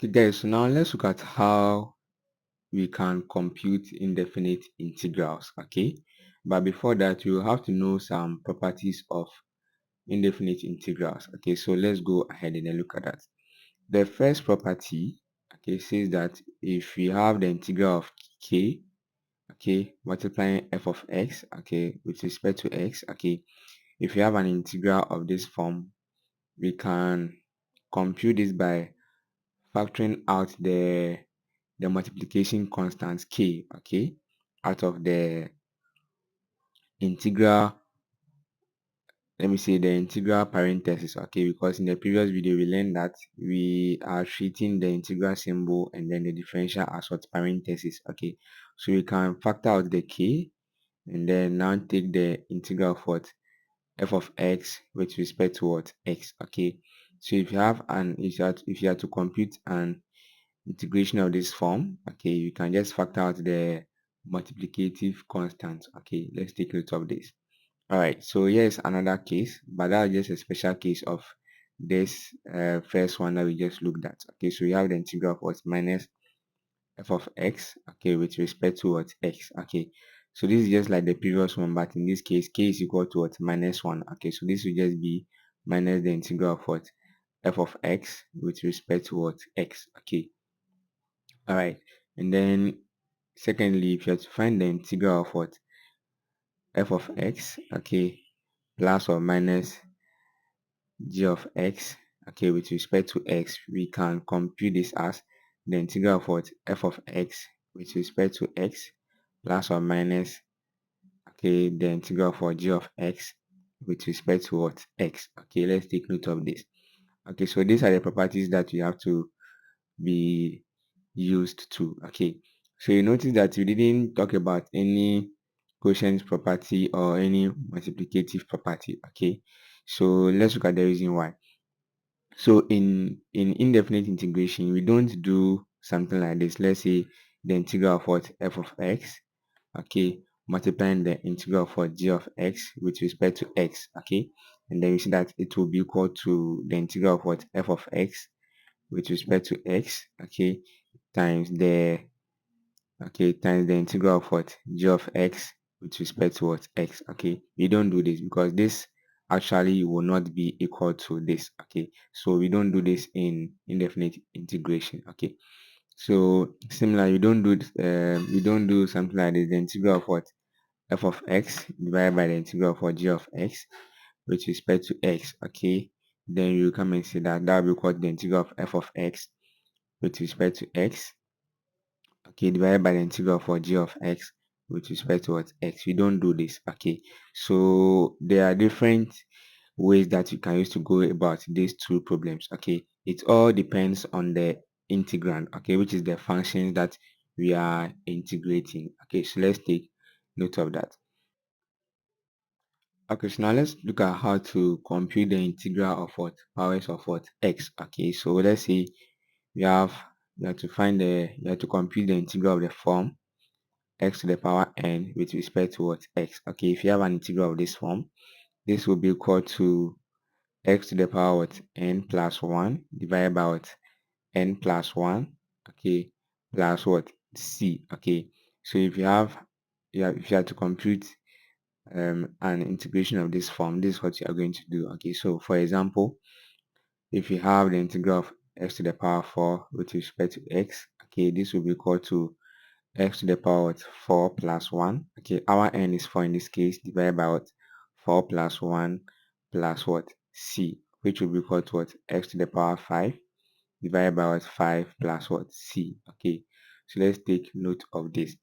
Okay, guys, so now let's look at how we can compute indefinite integrals. Okay, but before that, you have to know some properties of indefinite integrals. Okay, so let's go ahead and then look at that. The first property, okay, says that if we have the integral of k, okay, multiplying f of x, okay, with respect to x, okay, if you have an integral of this form, we can compute this by factoring out the multiplication constant k, okay, out of the integral, let me say the integral parenthesis, okay, because in the previous video we learned that we are treating the integral symbol and then the differential as what parenthesis, okay, so we can factor out the k and then now take the integral of what f of x with respect to what x, okay. So if you have an if you have to compute an integration of this form, okay, you can just factor out the multiplicative constant, okay. Let's take note of this. All right, so here's another case, but that's just a special case of this first one that we just looked at. Okay, so we have the integral of what minus f of x, okay, with respect to what x, okay. So this is just like the previous one, but in this case k is equal to what minus 1, okay. So this will just be minus the integral of what f of x with respect to what x, okay. All right, and then secondly, if you have to find the integral of what f of x, okay, plus or minus g of x, okay, with respect to x, we can compute this as the integral of what f of x with respect to x plus or minus, okay, the integral of what g of x with respect to what x, okay. Let's take note of this. Okay, so these are the properties that you have to be used to, okay. So you notice that we didn't talk about any quotient property or any multiplicative property, okay. So let's look at the reason why. So in indefinite integration, we don't do something like this. Let's say the integral of what f of x, okay, multiplying the integral of what g of x with respect to x, okay, and then you see that it will be equal to the integral of what f of x with respect to x, okay, times the, okay, times the integral of what g of x with respect to what x, okay. We don't do this because this actually will not be equal to this, okay. So we don't do this in indefinite integration, okay. So similar, we don't do something like this. The integral of what f of x divided by the integral of what g of x with respect to x, okay. Then you come and say that that will be called the integral of f of x with respect to x, okay, divided by the integral for g of x with respect to what x. We don't do this, okay. So there are different ways that you can use to go about these two problems, okay. It all depends on the integrand, okay, which is the functions that we are integrating, okay. So let's take note of that. Okay, so now let's look at how to compute the integral of what powers of what x, okay. So let's say you have you have to compute the integral of the form x to the power n with respect to what x, okay. If you have an integral of this form, this will be equal to x to the power what n plus 1 divided by what n plus 1, okay, plus what c, okay. So if you have, if you have to compute an integration of this form, this is what you are going to do, okay. So for example, if you have the integral of x to the power 4 with respect to x, okay, this will be equal to x to the power what 4 plus 1, okay. Our n is 4 in this case, divided by what 4 plus 1 plus what c, which will be equal to what x to the power 5 divided by what 5 plus what c, okay. So let's take note of this.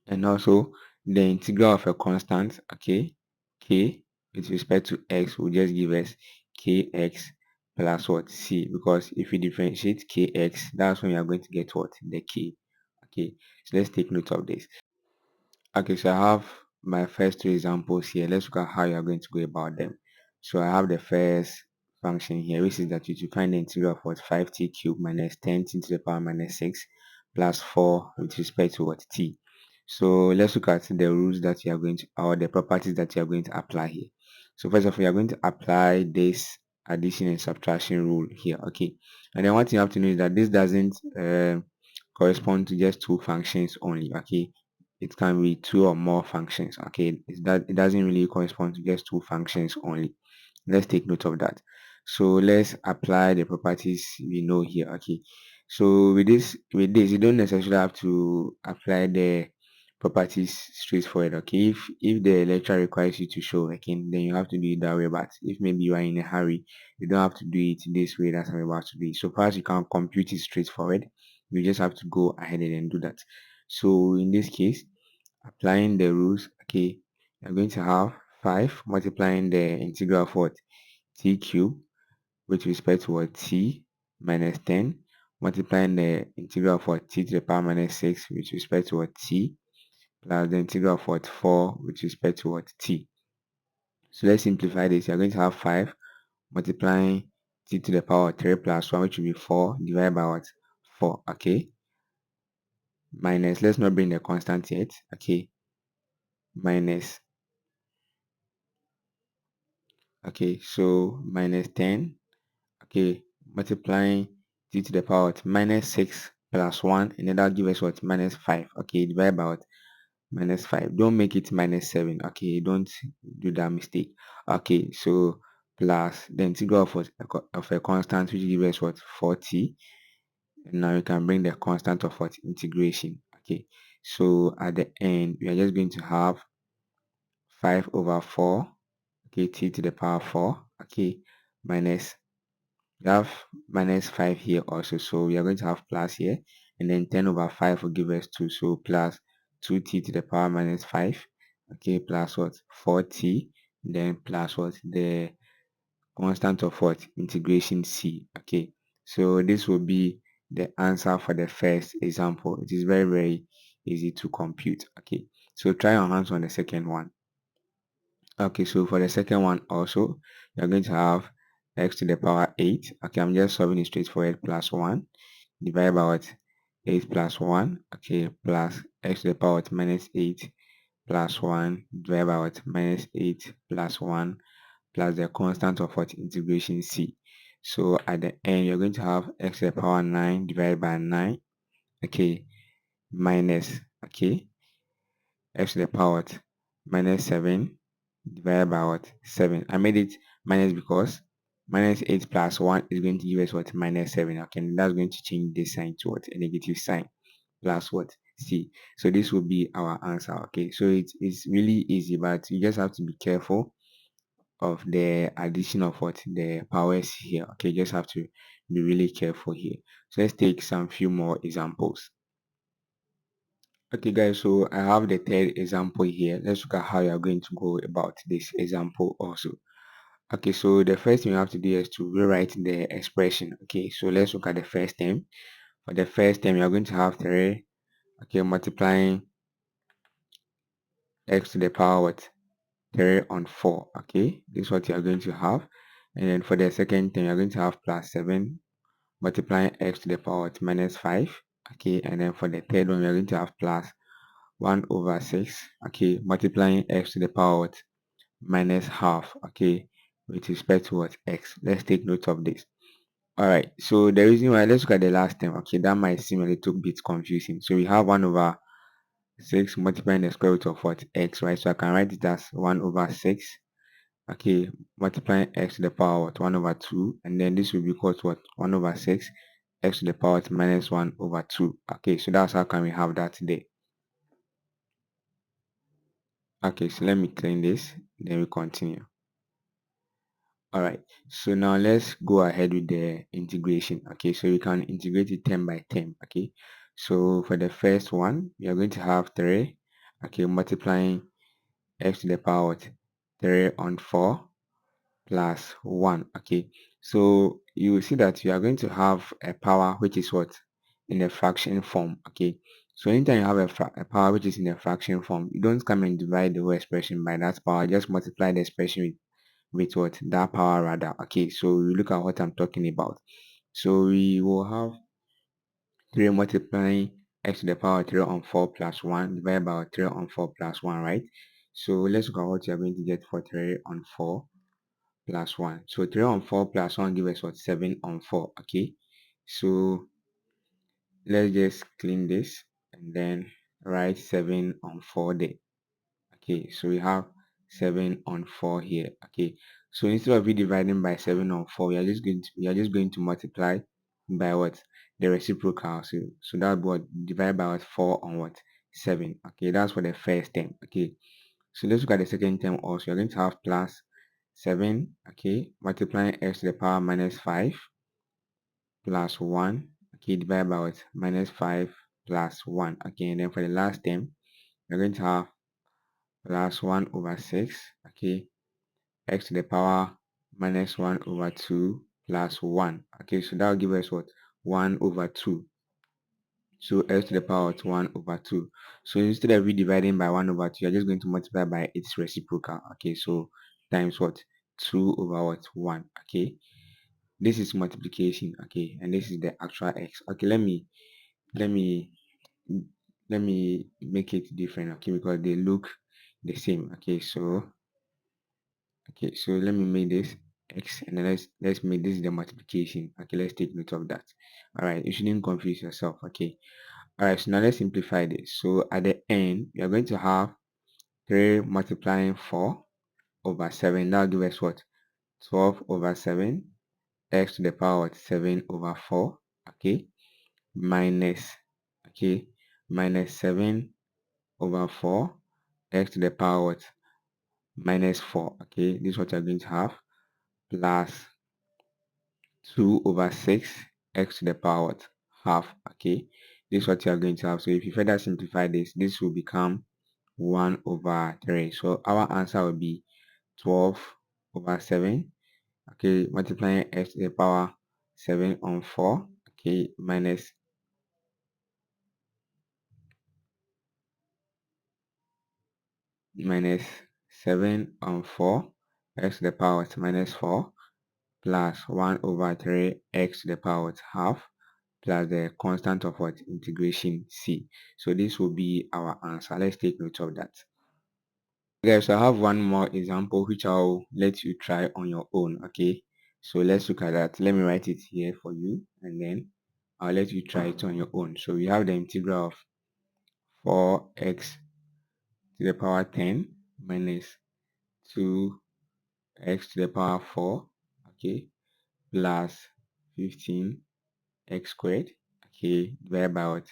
And also the integral of a constant, okay, k with respect to x will just give us kx plus what c, because if we differentiate kx, that's when we are going to get what the k, okay. So let's take note of this. Okay, so I have my first two examples here. Let's look at how you are going to go about them. So I have the first function here, which is that you to find the integral of what 5t cubed minus 10t to the power minus 6 plus 4 with respect to what t. So let's look at the rules that you are going to, or the properties that you are going to apply here. So first of all, you are going to apply this addition and subtraction rule here. Okay, and then one thing you have to know is that this doesn't correspond to just two functions only. Okay, it can be two or more functions. Okay, it's that it doesn't really correspond to just two functions only. Let's take note of that. So let's apply the properties we know here. Okay, so with this you don't necessarily have to apply the properties straightforward. Okay, if the lecture requires you to show, okay, then you have to do it that way. But if maybe you are in a hurry, you don't have to do it this way that I'm about to do it. So far as you can compute it straightforward, you just have to go ahead and then do that. So in this case, applying the rules, okay, you're going to have 5 multiplying the integral of what, t cube, with respect to what, t minus 10, multiplying the integral of what, t to the power minus 6 with respect to what, t, plus the integral of what, 4 with respect to what, t. So let's simplify this. You're going to have 5 multiplying t to the power of 3 plus 1, which will be 4, divided by what, 4, okay, minus, let's not bring the constant yet, okay, minus, okay, so minus 10, okay, multiplying t to the power of minus 6 plus 1, and then that'll give us what, minus 5, okay, divided by what, minus 5. Don't make it minus 7, okay, don't do that mistake. Okay, so plus the integral of what, of a constant, which gives us what, 40. And now you can bring the constant of what, integration. Okay, so at the end we are just going to have 5 over 4, okay, t to the power 4, okay, minus, we have minus 5 here also, so we are going to have plus here, and then 10 over 5 will give us 2, so plus 2t to the power minus 5, okay, plus what, 4t, then plus what, the constant of what, integration c. Okay, so this will be the answer for the first example. It is very easy to compute. Okay, so try your hands on the second one. Okay, so for the second one also, you're going to have x to the power 8. Okay, I'm just solving it straightforward, plus 1 divided by what, 8 plus 1, okay, plus x to the power what, minus 8 plus 1 divided by what, minus 8 plus 1 plus the constant of what, integration c. So at the end you're going to have x to the power 9 divided by 9, okay, minus, okay, x to the power what, minus 7 divided by what, 7. I made it minus because minus 8 plus 1 is going to give us what, minus 7. Okay, and that's going to change this sign to what, a negative sign, plus what, c. So this will be our answer. Okay, so it's really easy, but you just have to be careful of the addition of what, the powers here. Okay, you just have to be really careful here. So let's take some few more examples. Okay guys, so I have the third example here. Let's look at how you are going to go about this example also. Okay, so the first thing you have to do is to rewrite the expression. Okay, so let's look at the first term. For the first term, you're going to have 3, okay, multiplying x to the power what, 3 on 4. Okay, this is what you are going to have. And then for the second term, you're going to have plus 7 multiplying x to the power what, minus 5. Okay, and then for the third one, we're going to have plus 1 over 6, okay, multiplying x to the power what, minus half, okay, with respect to what, x. Let's take note of this. All right, so the reason why, let's look at the last term. Okay, that might seem a little bit confusing. So we have 1 over 6 multiplying the square root of what, x, right? So I can write it as 1 over 6, okay, multiplying x to the power what, 1 over 2, and then this will be equal to what, 1 over 6 x to the power what, minus 1 over 2. Okay, so that's how can we have that today. Okay, so let me clean this, then we continue. All right, so now let's go ahead with the integration. Okay, so we can integrate it term by term. Okay, so for the first one, we are going to have 3, okay, multiplying x to the power what, 3 on 4 plus 1. Okay, so you will see that you are going to have a power which is what, in the fraction form. Okay, so anytime you have a power which is in the fraction form, you don't come and divide the whole expression by that power, just multiply the expression with what, that power rather. Okay, so we look at what I'm talking about. So we will have 3 multiplying x to the power 3 on 4 plus 1 divided by 3 on 4 plus 1, right? So let's look at what you're going to get for 3 on 4. plus 1. So 3 on 4 plus 1 give us what? 7 on 4. Okay, so let's just clean this and then write 7 on 4 there. Okay, so we have 7 on 4 here. Okay, so instead of we dividing by 7 on 4, we are just going to multiply by what? The reciprocal. So that what? Divide by what? 4 on what? 7. Okay, that's for the first term. Okay, so let's look at the second term also. You're going to have plus 7, okay, multiplying x to the power minus 5 plus 1, okay, divided by what? Minus 5 plus 1. Okay, and then for the last term, you're going to have plus 1 over 6, okay, x to the power minus 1 over 2 plus 1. Okay, so that will give us what? 1 over 2. So x to the power of 1 over 2. So instead of dividing by 1 over 2, you're just going to multiply by its reciprocal. Okay, so times what? 2 over what? 1. Okay, this is multiplication. Okay, and this is the actual x. Okay, let me let me make it different. Okay, because they look the same. Okay, so let me make this x, and then let's make this the multiplication. Okay, let's take note of that. All right, you shouldn't confuse yourself. Okay, all right, so now let's simplify this. So at the end, we are going to have 3 multiplying 4 over 7. That will give us what? 12 over 7 x to the power of 7 over 4. Okay, minus, okay, minus 7 over 4 x to the power of minus 4. Okay, this is what you're going to have, plus 2 over 6 x to the power of half. Okay, this is what you are going to have. So if you further simplify this will become 1 over 3. So our answer will be 12 over 7, okay, multiplying x to the power 7 on 4, okay, minus 7 on 4 x to the power of minus 4 plus 1 over 3 x to the power of half plus the constant of what? Integration c. So this will be our answer. Let's take note of that. Guys, I have one more example which I'll let you try on your own. Okay, so let's look at that. Let me write it here for you, and then I'll let you try it on your own. So we have the integral of 4x to the power 10 minus 2x to the power 4, okay, plus 15x squared, okay, divided by what?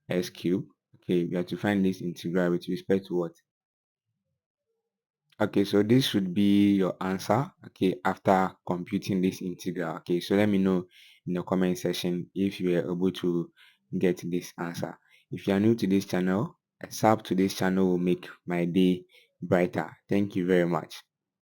X cubed. Okay, we have to find this integral with respect to what? Okay, so this should be your answer, okay, after computing this integral. Okay, so let me know in the comment section if you were able to get this answer. If you are new to this channel, a sub to this channel will make my day brighter. Thank you very much.